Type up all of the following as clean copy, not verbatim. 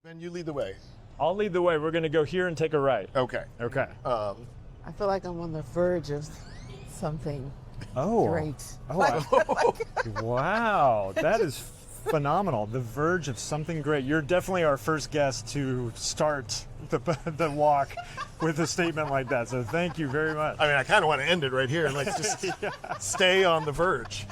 Ben, you lead the way. I'll lead the way. We're going to go here and take a right. Okay. Okay. I feel like I'm on the verge of something great. Wow. That is phenomenal. The verge of something great. You're definitely our first guest to start the walk with a statement like that. So thank you very much. I mean, I kind of want to end it right here and let's just stay on the verge.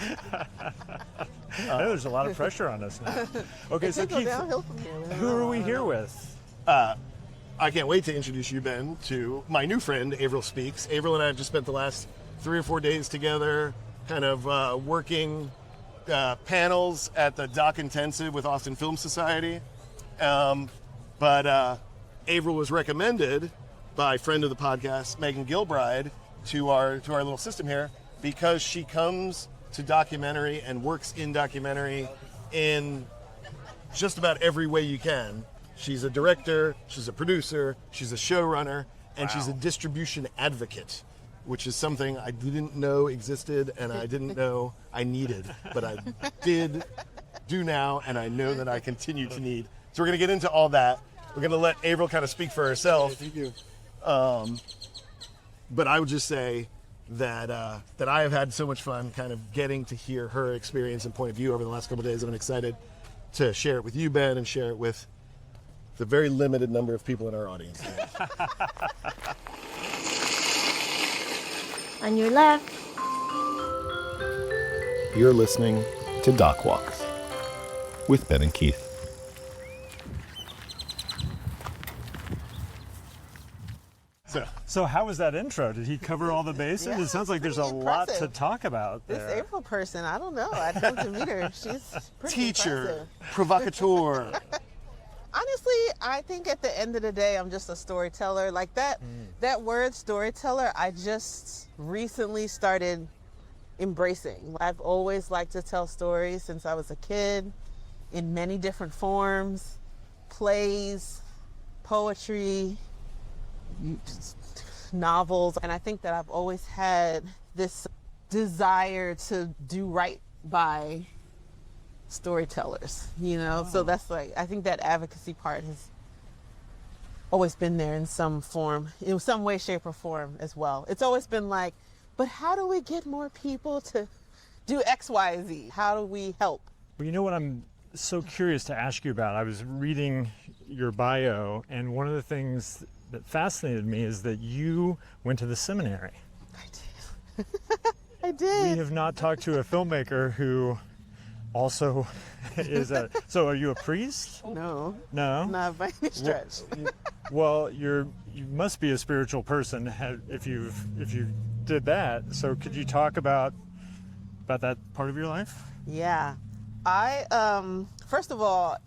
I know there's a lot of pressure on us now. Okay, so Keith, who are we here with? I can't wait to introduce you, Ben, to my new friend, Avril Speaks. Avril and I have just spent the last 3 or 4 days together, kind of working panels at the Doc Intensive with Austin Film Society. But Avril was recommended by a friend of the podcast, Megan Gilbride, to our little system here because she comes to documentary and works in documentary in just about every way you can. She's a director, she's a producer, she's a showrunner, and she's a distribution advocate, which is something I didn't know existed and I didn't know I needed, but I do now, and I know that I continue to need. So we're going to get into all that. We're going to let Avril kind of speak for herself. Thank you. But I would just say that I have had so much fun kind of getting to hear her experience and point of view over the last couple of days, and I'm excited to share it with you, Ben, and share it with the very limited number of people in our audience. On your left. You're listening to Doc Walks with Ben and Keith. So how was that intro? Did he cover all the bases? Yeah, it sounds like there's a lot to talk about there. This April person, I don't know. I'd love to meet her. She's pretty Teacher, impressive. provocateur. Honestly, I think at the end of the day, I'm just a storyteller. Like that word storyteller, I just recently started embracing. I've always liked to tell stories since I was a kid in many different forms, plays, poetry, novels. And I think that I've always had this desire to do right by storytellers, you know? So that's like, I think that advocacy part has always been there in some form, in some way, shape, or form as well. It's always been like, but how do we get more people to do X, Y, Z? How do we help? Well, you know what I'm so curious to ask you about? I was reading your bio, and one of the things that fascinated me is that you went to the seminary. I did. I did. We have not talked to a filmmaker who also is a... So are you a priest? No. No? Not by any stretch. Well, you must be a spiritual person if you did that. So could you talk about that part of your life? Yeah. First of all,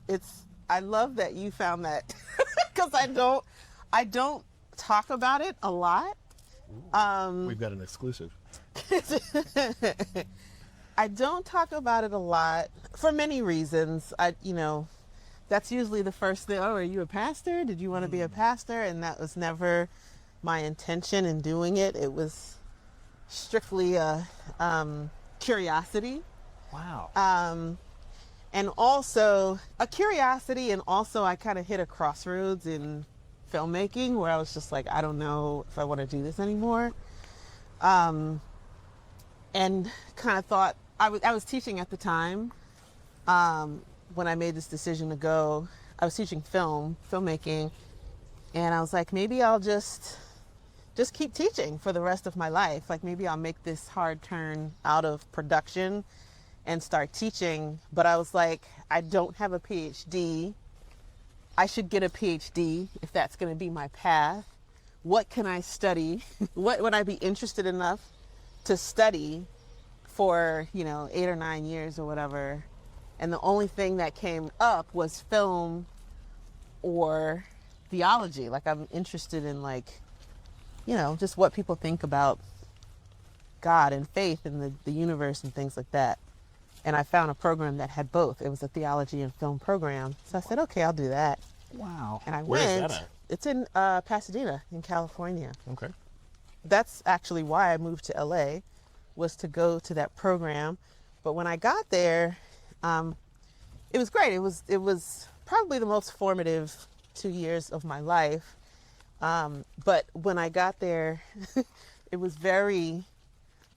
I love that you found that because I don't talk about it a lot. We've got an exclusive. I don't talk about it a lot for many reasons. That's usually the first thing. Oh, are you a pastor? Did you want to be a pastor? And that was never my intention in doing it. It was strictly a curiosity. Wow. And also a curiosity, and also I kind of hit a crossroads in filmmaking where I was just like, I don't know if I want to do this anymore. And kind of thought, I was teaching at the time when I made this decision to go. I was teaching filmmaking, and I was like, maybe I'll just keep teaching for the rest of my life. Like maybe I'll make this hard turn out of production and start teaching. But I was like, I don't have a PhD. I should get a PhD if that's going to be my path. What can I study? What would I be interested enough to study for, 8 or 9 years or whatever? And the only thing that came up was film or theology. Like I'm interested in just what people think about God and faith and the universe and things like that. And I found a program that had both. It was a theology and film program. So I said, okay, I'll do that. Wow. And I Where went. is that at? It's in Pasadena in California. Okay. That's actually why I moved to LA, was to go to that program. But when I got there, it was great. It was probably the most formative 2 years of my life. But when I got there, it was very,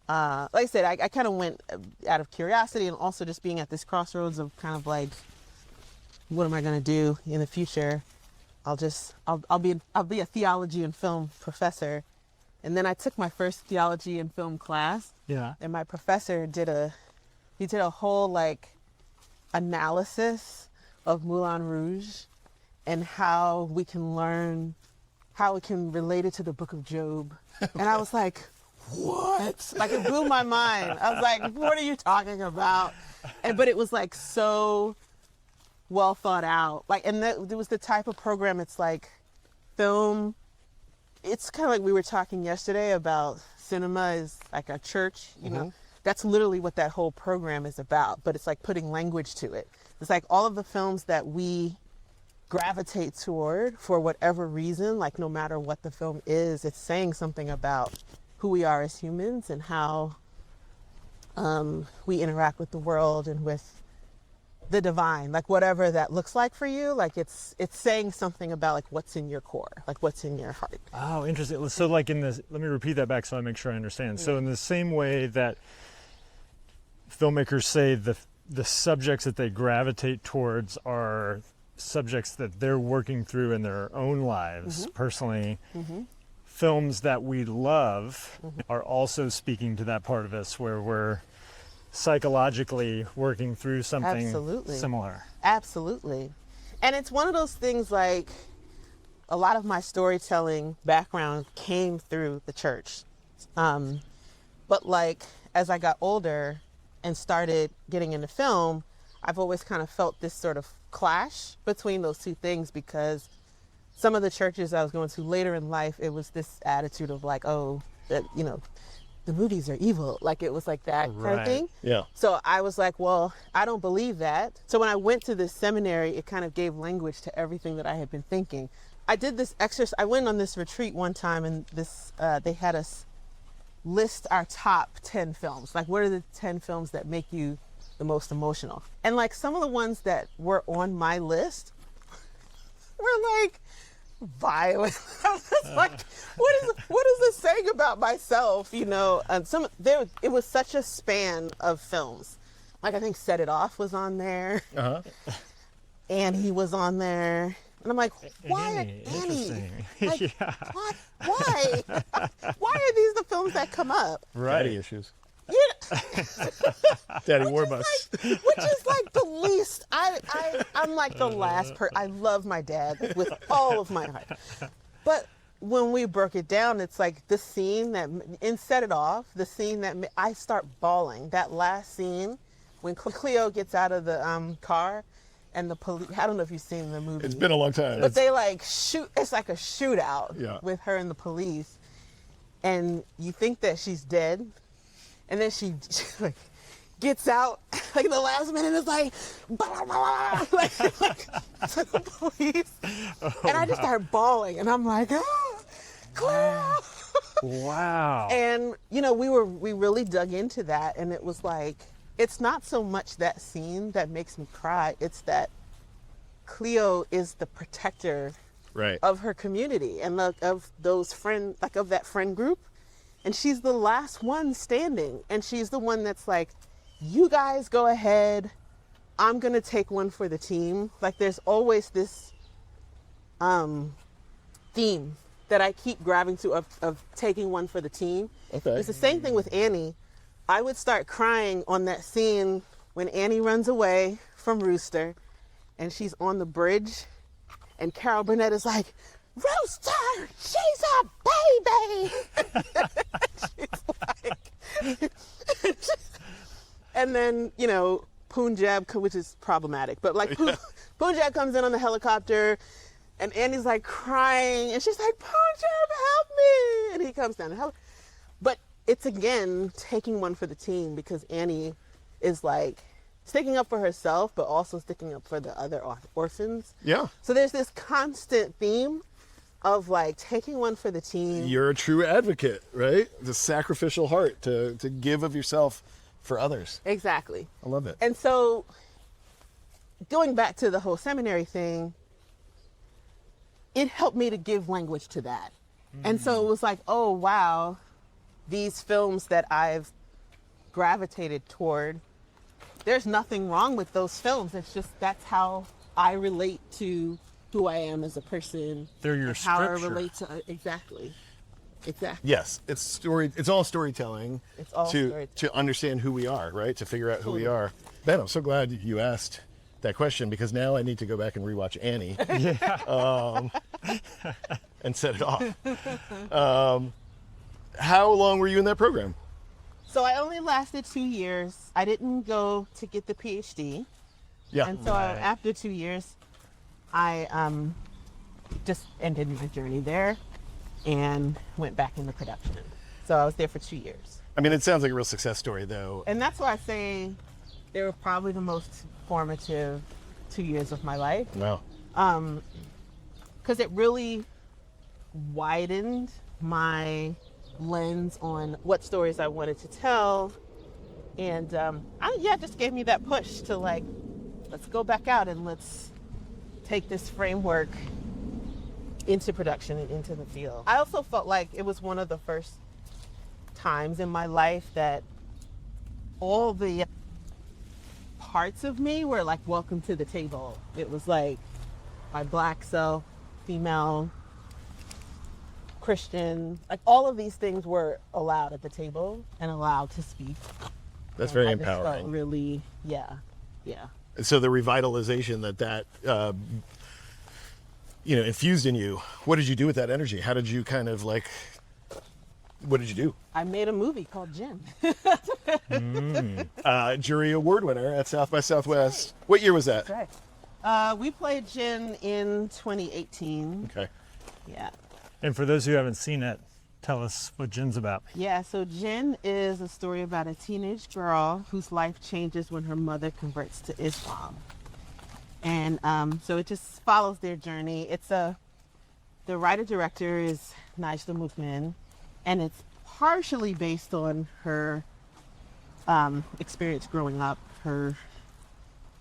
like I said, I kind of went out of curiosity and also just being at this crossroads of kind of like, what am I going to do in the future? I'll be a theology and film professor. And then I took my first theology and film class. Yeah. And my professor did a whole like analysis of Moulin Rouge and how we can learn, how it can relate it to the book of Job. And I was like, what? Like it blew my mind. I was like, what are you talking about? But it was like so well thought out. Like, and that it was the type of program, it's like film. It's kind of like we were talking yesterday about cinema is like a church, you know, that's literally what that whole program is about, but it's like putting language to it. It's like all of the films that we gravitate toward for whatever reason, like no matter what the film is, it's saying something about who we are as humans and how we interact with the world and with the divine, like whatever that looks like for you, like it's saying something about like what's in your core, like what's in your heart. Oh, interesting. So like in this, let me repeat that back so I make sure I understand. So in the same way that filmmakers say the subjects that they gravitate towards are subjects that they're working through in their own lives personally, films that we love are also speaking to that part of us where we're psychologically working through something similar. Absolutely. And it's one of those things, like a lot of my storytelling background came through the church. But like as I got older and started getting into film, I've always kind of felt this sort of clash between those two things, because some of the churches I was going to later in life, it was this attitude of like, oh, that, you know, the movies are evil. Like it was like that kind of thing. Yeah. So I was like, well, I don't believe that. So when I went to this seminary, it kind of gave language to everything that I had been thinking. I did this exercise. I went on this retreat one time, and this they had us list our top 10 films. Like, what are the 10 films that make you the most emotional? And like some of the ones that were on my list were like violent. I was just like, what is this saying about myself? You know, and it was such a span of films. Like I think Set It Off was on there. And he was on there. And I'm like, why Annie? Like, Yeah. Why? Why are these the films that come up? Right. Daddy issues. Yeah. Daddy Warbucks. Which is like the least. I'm like the last I love my dad with all of my heart. But when we broke it down, it's like the scene that, in Set It Off, the scene that I start bawling. That last scene when Cleo gets out of the car and the police, I don't know if you've seen the movie. It's been a long time. But they like shoot, it's like a shootout with her and the police. And you think that she's dead. And then she like gets out, like the last minute is like, blah, blah, blah, like to the police. And I just start bawling, and I'm like, Clara. Wow. And you know, we really dug into that, and it was like, it's not so much that scene that makes me cry, it's that Cleo is the protector of her community and of those of that friend group. And she's the last one standing. And she's the one that's like, you guys go ahead. I'm going to take one for the team. Like there's always this theme that I keep grabbing to of taking one for the team. Okay. It's the same thing with Annie. I would start crying on that scene when Annie runs away from Rooster and she's on the bridge and Carol Burnett is like, Rooster, she's a baby. She's like, and then, you know, Punjab, which is problematic, but like Punjab comes in on the helicopter and Annie's like crying and she's like, Punjab, help me. And he comes down to help. But it's again, taking one for the team, because Annie is like sticking up for herself, but also sticking up for the other orphans. Yeah. So there's this constant theme of like taking one for the team. You're a true advocate, right? The sacrificial heart to give of yourself for others. Exactly. I love it. And so going back to the whole seminary thing, it helped me to give language to that. And so it was like, oh, wow, these films that I've gravitated toward, there's nothing wrong with those films. It's just that's how I relate to who I am as a person. They're your and how scripture. I relate to exactly. Yes, it's all storytelling. It's all storytelling. To understand who we are, right? To figure out who we are. Ben, I'm so glad you asked that question, because now I need to go back and rewatch Annie. And set it off. How long were you in that program? So I only lasted 2 years. I didn't go to get the PhD. Yeah. And so after 2 years, I just ended my journey there and went back into production. So I was there for 2 years. I mean, it sounds like a real success story, though. And that's why I say they were probably the most formative 2 years of my life. Wow. Because it really widened my lens on what stories I wanted to tell. And it just gave me that push to like, let's go back out and let's take this framework into production and into the field. I also felt like it was one of the first times in my life that all the parts of me were like, welcome to the table. It was like my Black self, female, Christian, like all of these things were allowed at the table and allowed to speak. That's And very I just felt empowering. really, yeah. So the revitalization that infused in you, what did you do with that energy? How did you kind of like, what did you do? I made a movie called Jinn. Jury award winner at South by Southwest. What year was that? That's right. We played Jinn in 2018. Okay. Yeah. And for those who haven't seen it, tell us what Jinn's about. Yeah, so Jinn is a story about a teenage girl whose life changes when her mother converts to Islam. And so it just follows their journey. The writer-director is Najda Mukmin, and it's partially based on her experience growing up. Her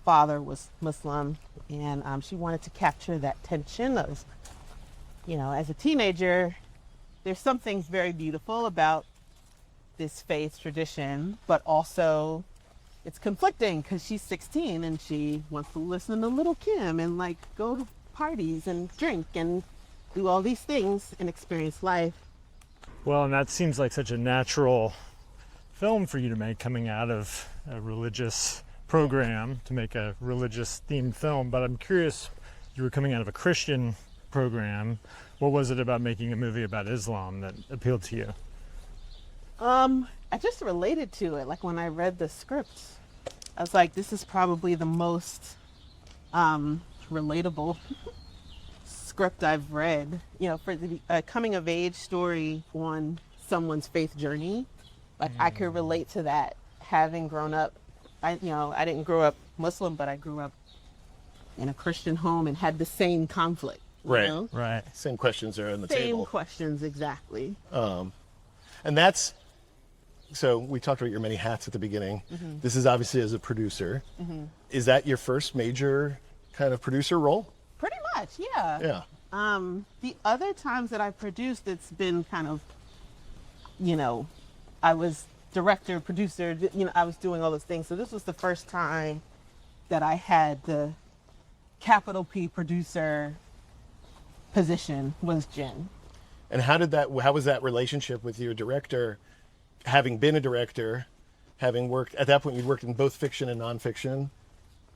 father was Muslim, and she wanted to capture that tension of, as a teenager, there's something very beautiful about this faith tradition, but also it's conflicting because she's 16 and she wants to listen to Little Kim and like go to parties and drink and do all these things and experience life. Well, and that seems like such a natural film for you to make, coming out of a religious program to make a religious themed film. But I'm curious, you were coming out of a Christian program. What was it about making a movie about Islam that appealed to you? I just related to it. Like when I read the script, I was like, this is probably the most relatable script I've read. For the coming of age story on someone's faith journey. Like I could relate to that, having grown up. I didn't grow up Muslim, but I grew up in a Christian home and had the same conflict. Right. Right. Same questions are on the Same table. questions, exactly. And that's, so we talked about your many hats at the beginning. Mm-hmm. This is obviously as a producer. Mm-hmm. Is that your first major kind of producer role? Pretty much, yeah. Yeah. The other times that I produced, it's been kind of, I was director, producer, I was doing all those things. So this was the first time that I had the capital P producer position was Jinn. And how was that relationship with your director, having been a director, having worked, at that point you'd worked in both fiction and nonfiction,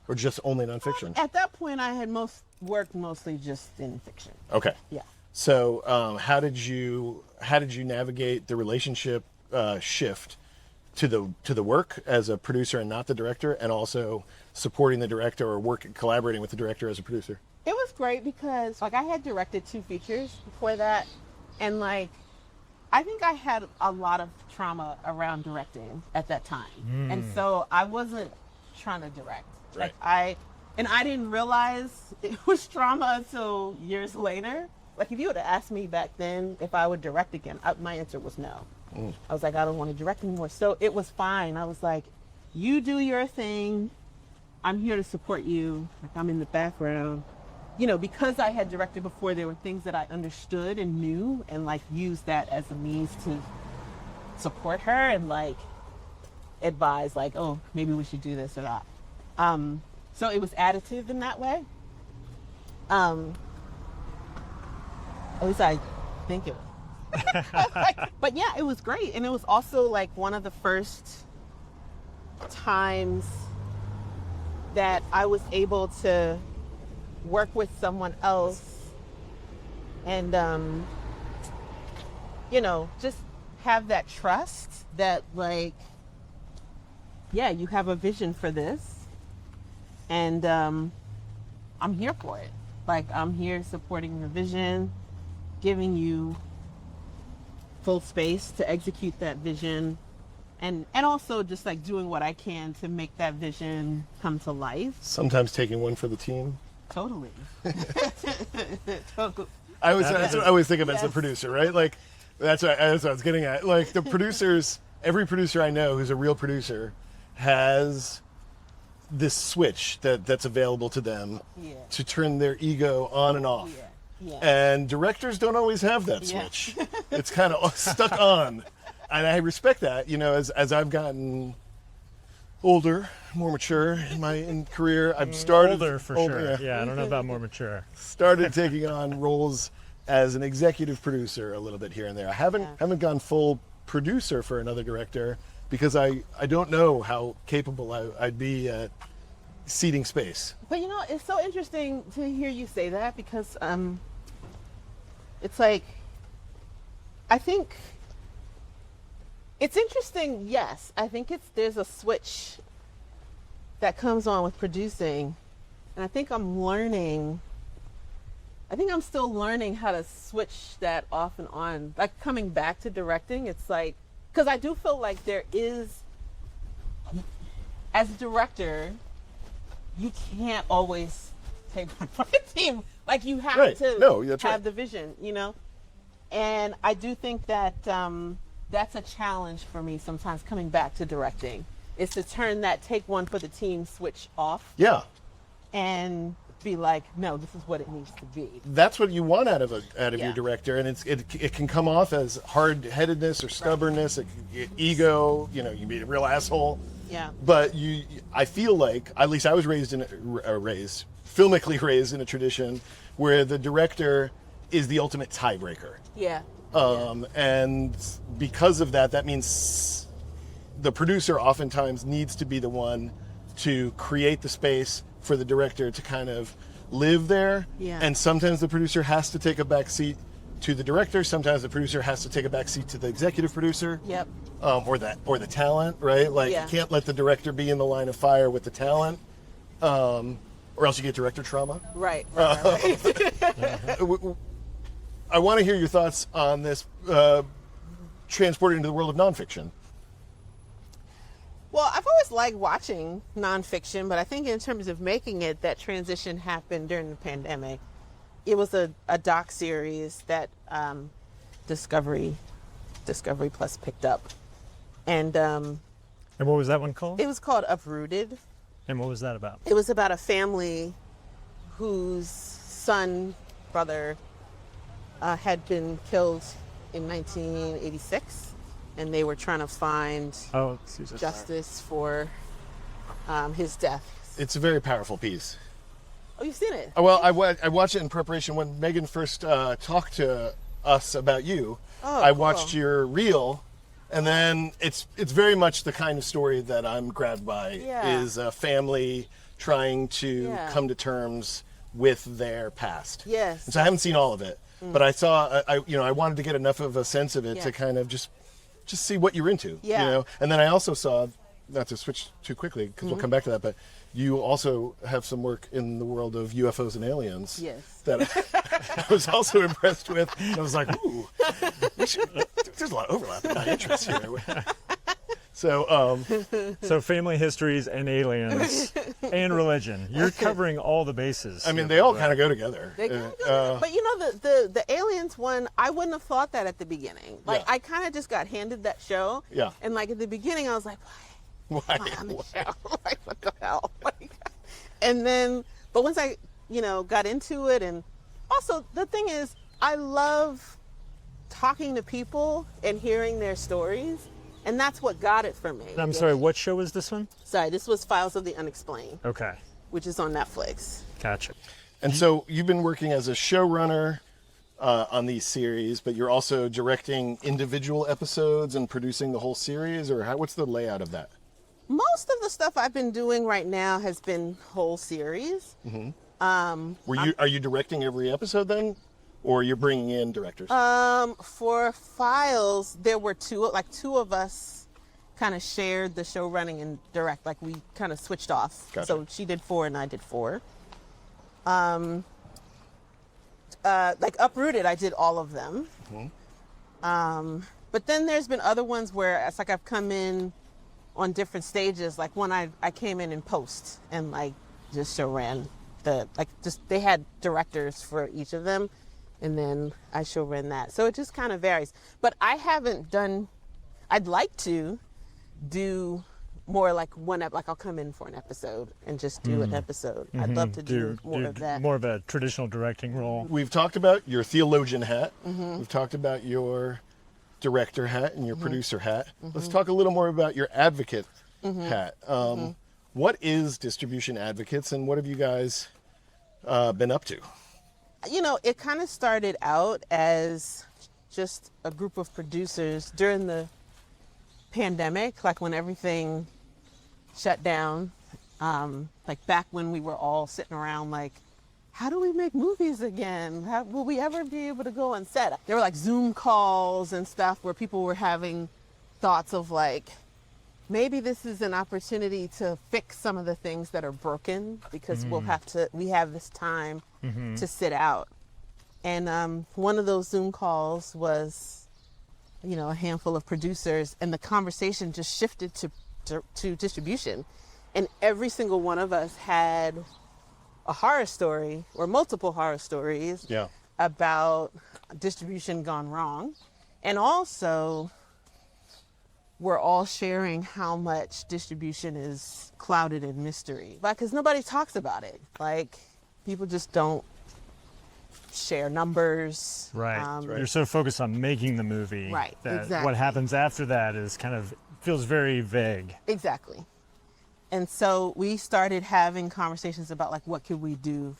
or just only nonfiction? At that point I had worked mostly just in fiction. Okay. Yeah. So how did you navigate the relationship shift to the work as a producer and not the director, and also supporting the director or collaborating with the director as a producer? It was great because I had directed 2 features before that, and I think I had a lot of trauma around directing at that time. And so I wasn't trying to direct. Right. I didn't realize it was trauma until years later. Like if you would have asked me back then if I would direct again, my answer was no. I was like, I don't want to direct anymore. So it was fine. I was like, you do your thing. I'm here to support you. Like, I'm in the background. You know, because I had directed before, there were things that I understood and knew, and like used that as a means to support her and like advise, like, oh, maybe we should do this or that. So it was additive in that way. At least I think it was. But yeah, it was great. And it was also like one of the first times that I was able to work with someone else and, you know, just have that trust that like, yeah, you have a vision for this and I'm here for it. Like, I'm here supporting your vision, giving you full space to execute that vision, and also just like doing what I can to make that vision come to life. Sometimes taking one for the team. Totally. Totally. That's what I always think of as the Yes. producer, right? Like, that's what I was getting at. Like, the producers, every producer I know who's a real producer has this switch that's available to them Yeah. to turn their ego on and off. Yeah. Yeah. And directors don't always have that Yeah. switch. It's kind of stuck on. And I respect that, you know, as I've gotten older, more mature in my career, I've started Older for sure. Yeah, I don't know about more mature. started taking on roles as an executive producer a little bit here and there. I haven't gone full producer for another director because I don't know how capable I'd be at seating space. But you know, it's so interesting to hear you say that because it's like, I think it's interesting. Yes, I think there's a switch that comes on with producing, and I think I'm still learning how to switch that off and on. Like, coming back to directing, it's like, because I do feel like there is, as a director, you can't always take one for the team. Like, you have Right. to No, that's have right. the vision, you know? And I do think that that's a challenge for me sometimes, coming back to directing, is to turn that take one for the team switch off Yeah. and be like, no, this is what it needs to be. That's what you want out of Yeah. your director, and it can come off as hard-headedness or stubbornness, ego. You know, you can be a real asshole. Yeah. But I feel like, at least I was filmically raised in a tradition where the director is the ultimate tiebreaker. Yeah. And because of that means the producer oftentimes needs to be the one to create the space for the director to kind of live there. Yeah. And sometimes the producer has to take a back seat to the director. Sometimes the producer has to take a back seat to the executive producer. Yep. Or the talent, right? Like, Yeah. you can't let the director be in the line of fire with the talent, or else you get director trauma. Right. I want to hear your thoughts on this, transported into the world of nonfiction. Well, I've always liked watching nonfiction, but I think in terms of making it, that transition happened during the pandemic. It was a doc series that Discovery Plus picked up, and And what was that one called? it was called Uprooted. And what was that about? It was about a family whose brother had been killed in 1986. And they were trying to find justice for his death. It's a very powerful piece. Oh, you've seen it? Well, I watched it in preparation when Megan first talked to us about you. Oh, I cool. watched your reel, and then it's very much the kind of story that I'm grabbed by. Yeah. Is a family trying to Yeah. come to terms with their past. Yes. And so I haven't seen all of it, but I saw. I wanted to get enough of a sense of it Yeah. to kind of just see what you're into. Yeah. You know, and then I also saw, not to switch too quickly because Mm-hmm. we'll come back to that, but you also have some work in the world of UFOs and aliens. Yes. That I was also impressed with. I was like, ooh, there's a lot of overlap in my interests here. So, family histories and aliens and religion. You're covering all the bases. I mean, they all kind of go together. They kinda go, but you know, the aliens one, I wouldn't have thought that at the beginning. Like, Yeah. I kind of just got handed that show. Yeah. And like at the beginning, I was like, Why? why on the show? Like, what the hell? Like, And then, but once I, got into it, and also the thing is, I love talking to people and hearing their stories, and that's what got it for me. I'm sorry, what show was this one? Sorry, this was Files of the Unexplained, Okay, which is on Netflix. gotcha. And so you've been working as a showrunner on these series, but you're also directing individual episodes and producing the whole series, or what's the layout of that? Most of the stuff I've been doing right now has been whole series. Mm-hmm. Are you directing every episode then, or you're bringing in directors? For Files, there were two of us kind of shared the show running and direct. Like, we kind of switched off. Gotcha. So she did 4 and I did 4. Like Uprooted, I did all of them. Mm-hmm. But then there's been other ones where it's like I've come in on different stages. Like one I came in post and like just show ran they had directors for each of them, and then I show ran that. So it just kind of varies. But I'd like to do more like I'll come in for an episode and just do an episode. I'd love to do more of that. More of a traditional directing role. We've talked about your theologian hat. Mm-hmm. We've talked about your director hat and your producer hat. Mm-hmm. Let's talk a little more about your advocate hat. What is Distribution Advocates, and what have you guys been up to? It kind of started out as just a group of producers during the pandemic, like when everything shut down, like back when we were all sitting around like, how do we make movies again? Will we ever be able to go on set? There were like Zoom calls and stuff where people were having thoughts of like, maybe this is an opportunity to fix some of the things that are broken, because we have this time to sit out. And one of those Zoom calls was, a handful of producers, and the conversation just shifted to distribution. And every single one of us had a horror story or multiple horror stories about distribution gone wrong. And also, we're all sharing how much distribution is clouded in mystery. Because nobody talks about it. Like, people just don't share numbers. Right. You're so focused on making the movie. Right, that exactly. What happens after that is feels very vague. Exactly. And so we started having conversations about like, what could we do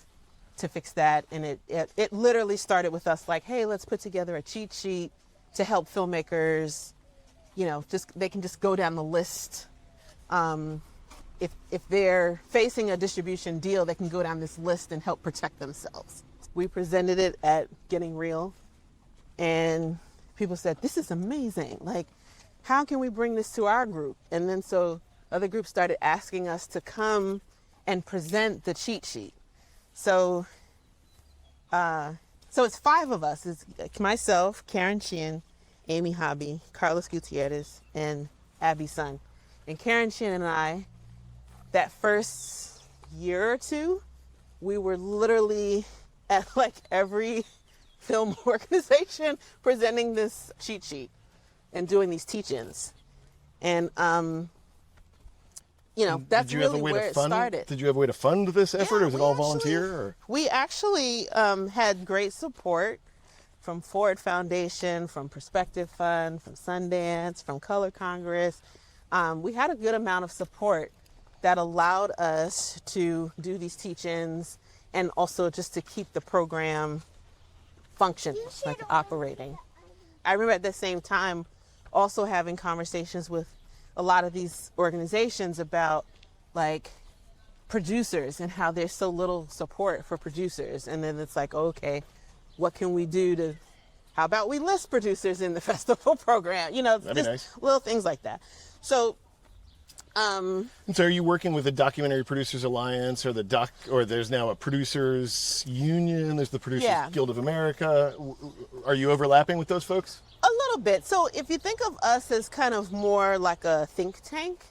to fix that? And it literally started with us like, hey, let's put together a cheat sheet to help filmmakers. They can just go down the list. If they're facing a distribution deal, they can go down this list and help protect themselves. We presented it at Getting Real, and people said, this is amazing. Like, how can we bring this to our group? And then so other groups started asking us to come and present the cheat sheet. So it's 5 of us. It's myself, Karen Chin, Amy Hobby, Carlos Gutierrez, and Abby Sun. And Karen Chin and I, that first year or two, we were literally at like every film organization presenting this cheat sheet and doing these teach-ins. And, that's really where it started. Did you have a way to fund this effort, or was it all volunteer? Or? We actually had great support from Ford Foundation, from Perspective Fund, from Sundance, from Color Congress. We had a good amount of support that allowed us to do these teach-ins and also just to keep the program functioning, like operating. I remember at the same time also having conversations with a lot of these organizations about like producers and how there's so little support for producers. And then it's like, okay, what can we do how about we list producers in the festival program? That'd be just nice. Little things like that. So, and so are you working with the Documentary Producers Alliance or or there's now a producers union, there's the Producers Guild of America. Are you overlapping with those folks? A little bit. So if you think of us as kind of more like a think tank,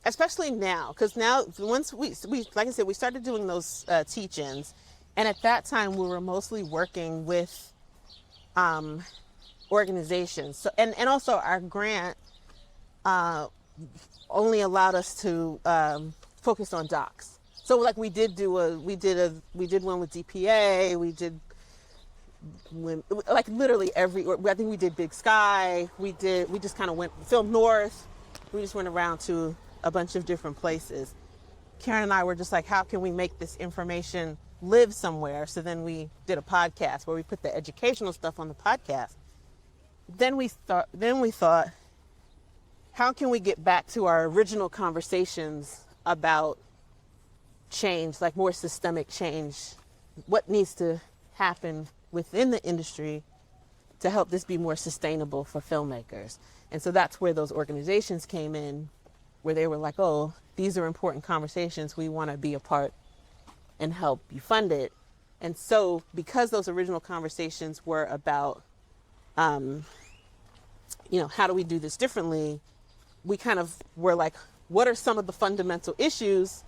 especially now, because now once we like I said, we started doing those teach-ins, and at that time we were mostly working with organizations. So and also our grant only allowed us to focus on docs. So like we did one with DPA. We did like literally I think we did Big Sky. We just kind of filmed North. We just went around to a bunch of different places. Karen and I were just like, how can we make this information live somewhere? So then we did a podcast where we put the educational stuff on the podcast. Then we thought, how can we get back to our original conversations about change, like more systemic change? What needs to happen within the industry to help this be more sustainable for filmmakers? And so that's where those organizations came in, where they were like, oh, these are important conversations. We want to be a part and help you fund it. And so because those original conversations were about, how do we do this differently? We kind of were like, what are some of the fundamental issues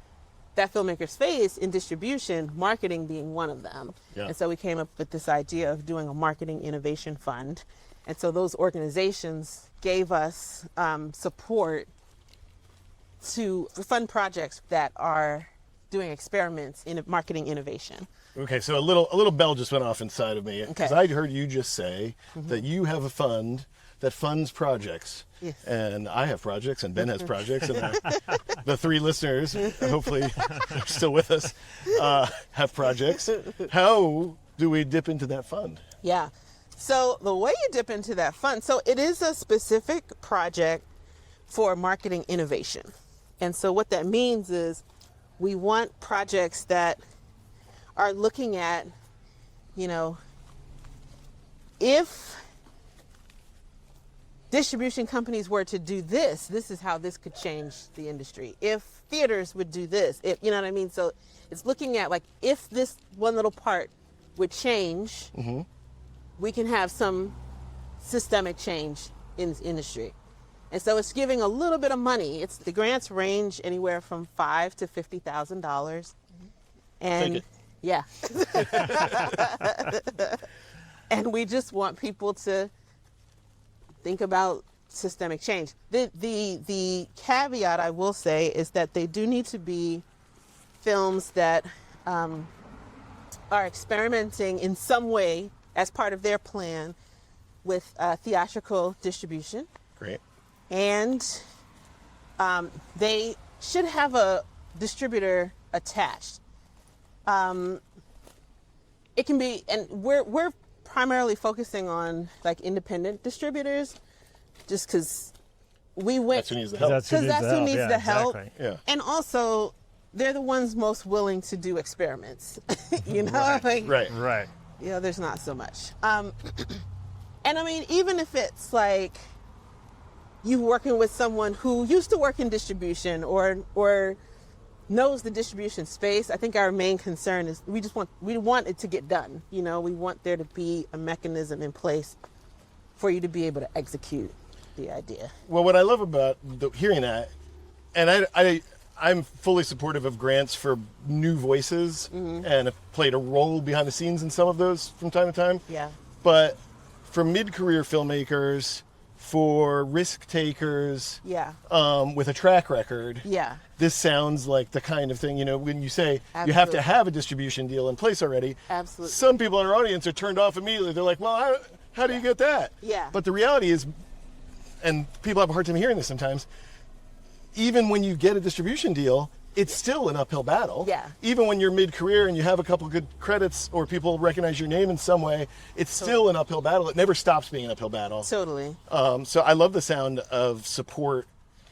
that filmmakers face in distribution, marketing being one of them? Yeah. And so we came up with this idea of doing a marketing innovation fund. And so those organizations gave us support to fund projects that are doing experiments in marketing innovation. Okay, so a little bell just went off inside of me because Okay. I heard you just say that you have a fund that funds projects. Yes. And I have projects, and Ben has projects, and the three listeners, hopefully they're still with us, have projects. How do we dip into that fund? Yeah. So the way you dip into that fund, so it is a specific project for marketing innovation. And so what that means is we want projects that are looking at, if distribution companies were to do this is how this could change the industry. If theaters would do this, you know what I mean? So it's looking at like, if this one little part would change, we can have some systemic change in this industry. And so it's giving a little bit of money. The grants range anywhere from $5,000 to $50,000. And Take it. yeah. And we just want people to think about systemic change. The caveat I will say is that they do need to be films that are experimenting in some way as part of their plan with theatrical distribution. Great. And they should have a distributor attached. It can be, and we're primarily focusing on like independent distributors, just because we went. That's who needs the help. Because that's who needs the help. Exactly. Yeah. And also, they're the ones most willing to do experiments. Like, Right. there's not so much. And I mean, even if it's like you working with someone who used to work in distribution or knows the distribution space, I think our main concern is we want it to get done. We want there to be a mechanism in place for you to be able to execute the idea. Well, what I love about hearing that, and I'm fully supportive of grants for new voices, and have played a role behind the scenes in some of those from time to time. Yeah. But for mid-career filmmakers, for risk takers, Yeah. with a track record, Yeah. this sounds like the kind of thing, when you say you have Absolutely. to have a distribution deal in place already. Absolutely. Some people in our audience are turned off immediately. They're like, well, how do you get that? Yeah. But the reality is, and people have a hard time hearing this sometimes, even when you get a distribution deal, it's still an uphill battle. Yeah. Even when you're mid-career and you have a couple good credits or people recognize your name in some way, it's still an uphill battle. It never stops being an uphill battle. Totally. So I love the sound of support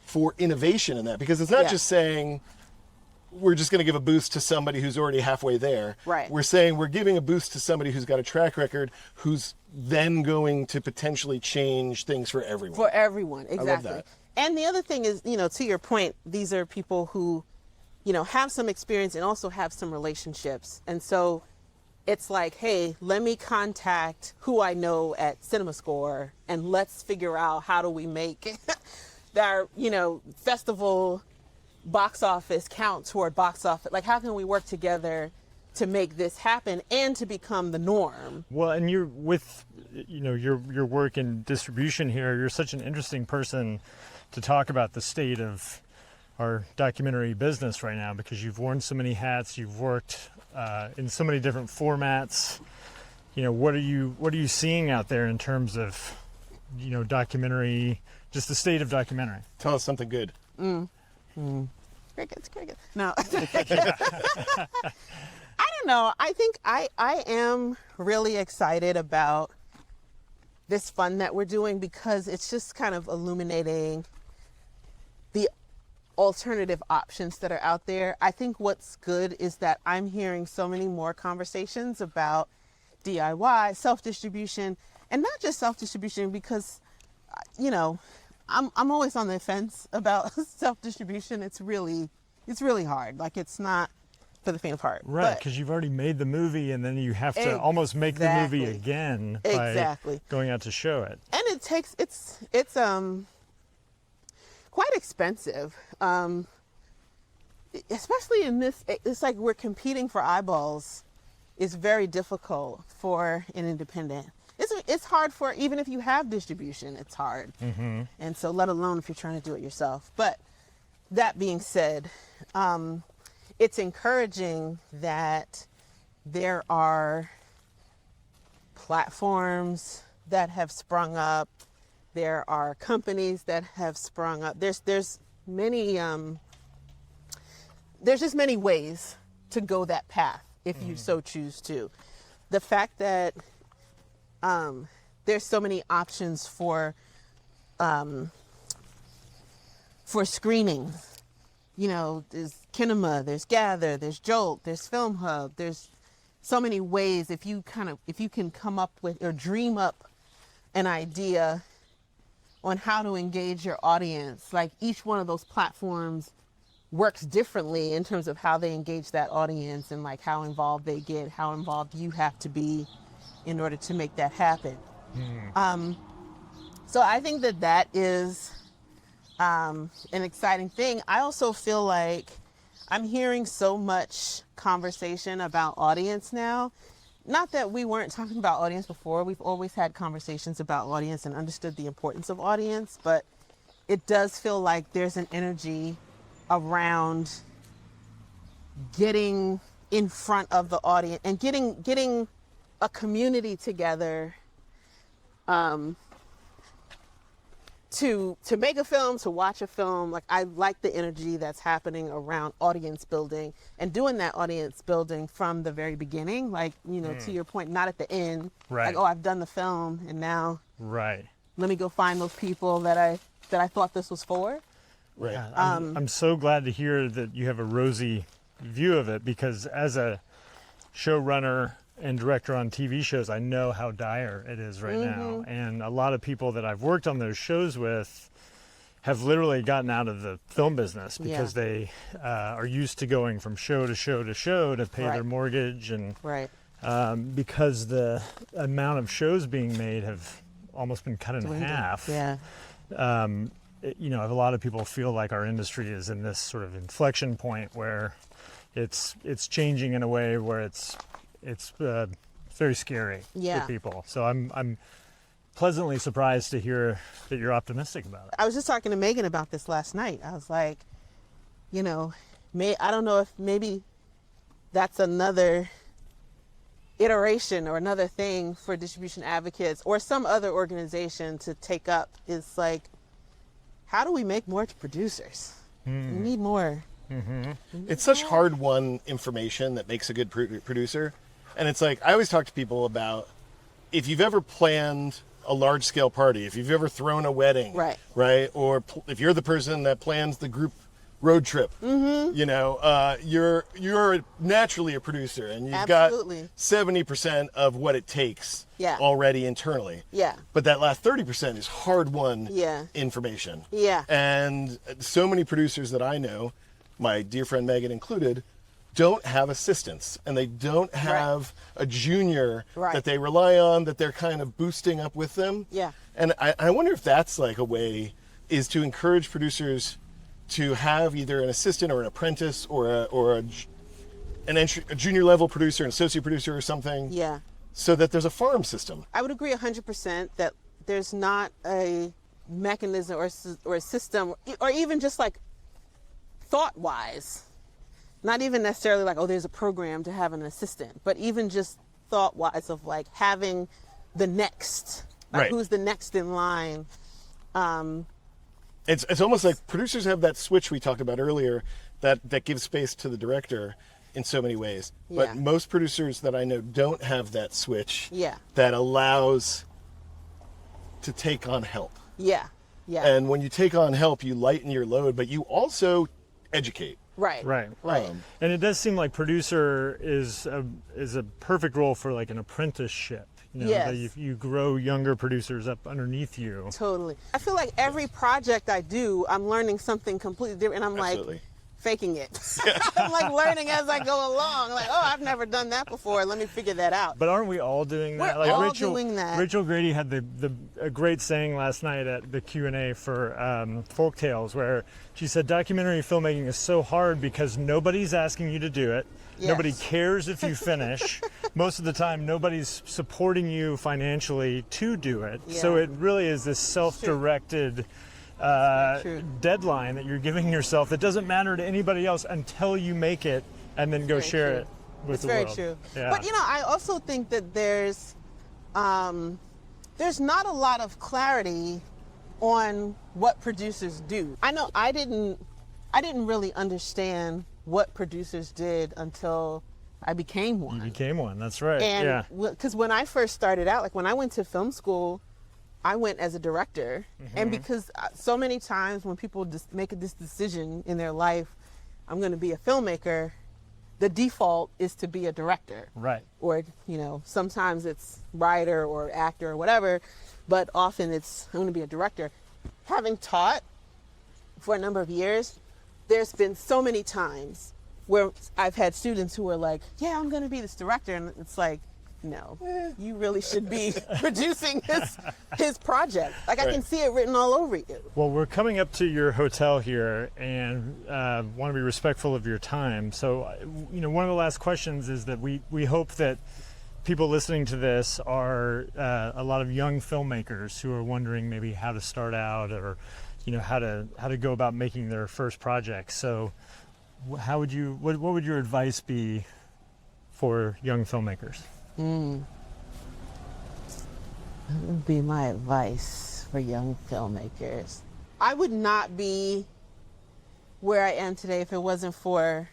for innovation in that, because it's not Yeah. just saying we're just going to give a boost to somebody who's already halfway there. Right. We're saying we're giving a boost to somebody who's got a track record, who's then going to potentially change things for everyone. For everyone, exactly. that. And the other thing is, to your point, these are people who, have some experience and also have some relationships. And so it's like, hey, let me contact who I know at CinemaScore and let's figure out how do we make our, festival box office count toward box office. Like, how can we work together to make this happen and to become the norm? Well, and you're with, your work in distribution here. You're such an interesting person to talk about the state of our documentary business right now, because you've worn so many hats, you've worked in so many different formats. What are you seeing out there in terms of, documentary, just the state of documentary? Tell us something good. Crickets. No. I don't know. I think I am really excited about this fund that we're doing, because it's just kind of illuminating the alternative options that are out there. I think what's good is that I'm hearing so many more conversations about DIY, self-distribution, and not just self-distribution, because, I'm always on the fence about self-distribution. It's really hard. Like, it's not for the faint of heart. Right, because you've already made the movie, and then you have to almost make the movie again by going out to show it. And it's quite expensive, especially in this. It's like we're competing for eyeballs. It's very difficult for an independent. It's hard for, even if you have distribution, it's hard. Mm-hmm. And so let alone if you're trying to do it yourself. But that being said, it's encouraging that there are platforms that have sprung up. There are companies that have sprung up. There's many, there's just many ways to go that path if you so choose to. The fact that there's so many options for screening. There's Kinema, there's Gather, there's Jolt, there's Film Hub. There's so many ways if you can come up with or dream up an idea on how to engage your audience. Like, each one of those platforms works differently in terms of how they engage that audience, and like how involved they get, how involved you have to be in order to make that happen. So I think that is an exciting thing. I also feel like I'm hearing so much conversation about audience now. Not that we weren't talking about audience before. We've always had conversations about audience and understood the importance of audience, but it does feel like there's an energy around getting in front of the audience and getting a community together to make a film, to watch a film. Like, I like the energy that's happening around audience building and doing that audience building from the very beginning. Like, to your point, not at the end. Right. Like, oh, I've done the film and now right. let me go find those people that I thought this was for. Right. Yeah, I'm so glad to hear that you have a rosy view of it, because as a showrunner and director on TV shows, I know how dire it is right now. And a lot of people that I've worked on those shows with have literally gotten out of the film business because they are used to going from show to show to show to pay their mortgage, and because the amount of shows being made have almost been cut in half. A lot of people feel like our industry is in this sort of inflection point where it's changing in a way where it's very scary for people. So I'm pleasantly surprised to hear that you're optimistic about it. I was just talking to Megan about this last night. I was like, I don't know if maybe that's another iteration or another thing for distribution advocates or some other organization to take up, is like, how do we make more producers? We need more. It's such hard-won information that makes a good producer. And it's like, I always talk to people about, if you've ever planned a large-scale party, if you've ever thrown a wedding, right? Or if you're the person that plans the group road trip, you're naturally a producer, and you've got 70% of what it takes already internally. But that last 30% is hard-won information. And so many producers that I know, my dear friend Megan included, don't have assistants, and they don't have a junior that they rely on, that they're kind of boosting up with them. And I wonder if that's like a way, is to encourage producers to have either an assistant or an apprentice or a junior level producer, an associate producer or something. So that there's a farm system. I would agree 100% that there's not a mechanism or a system, or even just like thought-wise, not even necessarily like, oh, there's a program to have an assistant, but even just thought-wise of like having the next, like Right. who's the next in line. It's almost like producers have that switch we talked about earlier that gives space to the director in so many ways. Yeah. But most producers that I know don't have that switch Yeah. that allows to take on help. Yeah, yeah, And when you take on help, you lighten your load, but you also educate. right, Right. right. And it does seem like producer is a perfect role for like an apprenticeship. You know, Yes. that you grow younger producers up underneath you. Totally. I feel like every project I do, I'm learning something completely different, and I'm Absolutely. like faking it. I'm like learning as I go along. Like, oh, I've never done that before. Let me figure that out. But aren't we all doing that? We're all doing that. Rachel Grady had a great saying last night at the Q&A for Folk Tales, where she said documentary filmmaking is so hard because nobody's asking you to do it. Yes. Nobody cares if you finish. Most of the time, nobody's supporting you financially to do it. So Yeah. it really is this self-directed True. deadline that you're giving yourself that doesn't matter to anybody else until you make it and then go Very share true. it with It's the very world. true. Yeah. But I also think that there's not a lot of clarity on what producers do. I know I didn't really understand what producers did until I became one. You became one. That's right. And yeah. because when I first started out, like when I went to film school, I went as a director. And because so many times when people just make this decision in their life, I'm going to be a filmmaker, the default is to be a director. Right. Or, sometimes it's writer or actor or whatever, but often it's, I'm going to be a director. Having taught for a number of years, there's been so many times where I've had students who are like, yeah, I'm going to be this director. And it's like, no, you really should be producing his project. Like, I can see it written all over you. Well, we're coming up to your hotel here and want to be respectful of your time. So, one of the last questions is that we hope that people listening to this are a lot of young filmmakers who are wondering maybe how to start out or, how to go about making their first project. So, what would your advice be for young filmmakers? That would be my advice for young filmmakers. I would not be where I am today if it wasn't for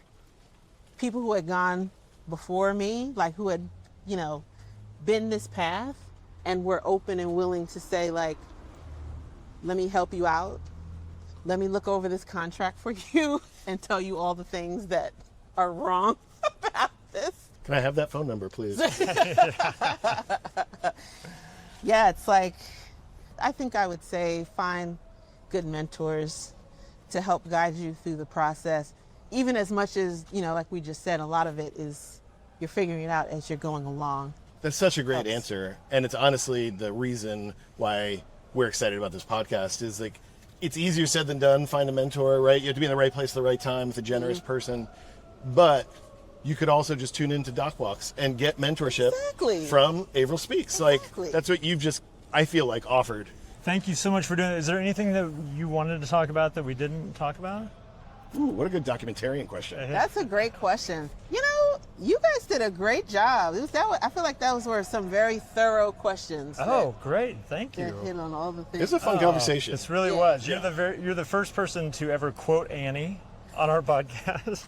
people who had gone before me, like who had, been this path and were open and willing to say, like, let me help you out. Let me look over this contract for you and tell you all the things that are wrong about this. Can I have that phone number, please? Yeah, it's like, I think I would say find good mentors to help guide you through the process, even as much as, like we just said, a lot of it is you're figuring it out as you're going along. That's such a great answer. And it's honestly the reason why we're excited about this podcast is like, it's easier said than done. Find a mentor, right? You have to be in the right place at the right time with a generous person. But you could also just tune into Doc Walks and get mentorship Exactly. from Avril Speaks. Exactly. Like, that's what you've just, I feel like, offered. Thank you so much for doing it. Is there anything that you wanted to talk about that we didn't talk about? Ooh, what a good documentarian question. That's a great question. You guys did a great job. I feel like that were some very thorough questions. Oh, great. Thank that you. hit on all the It things. was a fun conversation. This really Yeah. was. You're the first person to ever quote Annie on our podcast,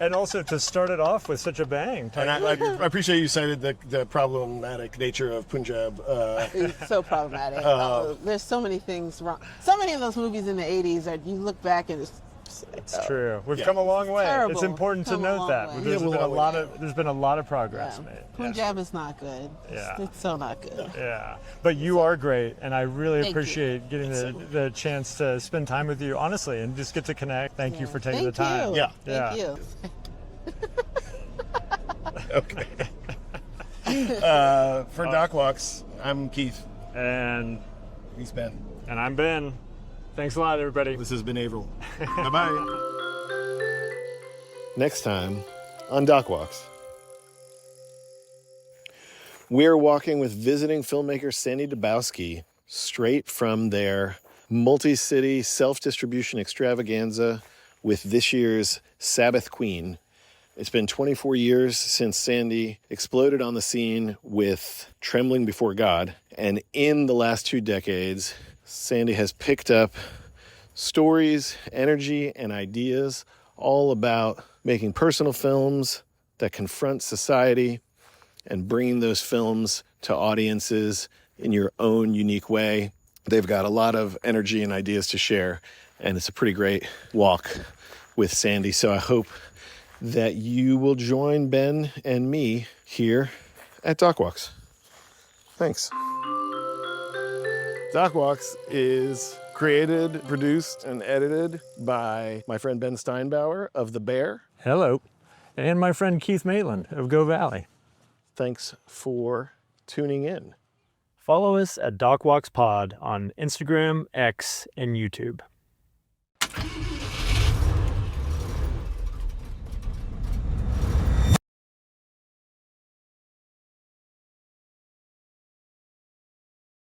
and also to start it off with such a bang. And I appreciate you cited the problematic nature of Punjab. It's so problematic. There's so many things wrong. So many of those movies in the 80s you look back and It's true. We've Yeah. come a long way. Terrible. It's important to Come a note long that. way. There's Yeah, been well, there's been a lot of progress made. Punjab is not good. Yeah. It's so not good. Yeah, but you are great, and I really Thank you. appreciate getting the chance to spend time with you, honestly, and just get to connect. Thank you for taking the time. You. Yeah. Thank Yeah. you. Okay. For Doc Walks, I'm Keith. And He's Ben. I'm Ben. Thanks a lot, everybody. This has been Avril. Bye-bye. Next time on Doc Walks. We're walking with visiting filmmaker Sandy Dabowski straight from their multi-city self-distribution extravaganza with this year's Sabbath Queen. It's been 24 years since Sandy exploded on the scene with Trembling Before God. And in the last 2 decades, Sandy has picked up stories, energy, and ideas all about making personal films that confront society and bringing those films to audiences in your own unique way. They've got a lot of energy and ideas to share, and it's a pretty great walk with Sandy. So I hope that you will join Ben and me here at Doc Walks. Thanks. Doc Walks is created, produced, and edited by my friend Ben Steinbauer of The Bear. Hello. And my friend Keith Maitland of Go Valley. Thanks for tuning in. Follow us at DocWalksPod on Instagram, X, and YouTube.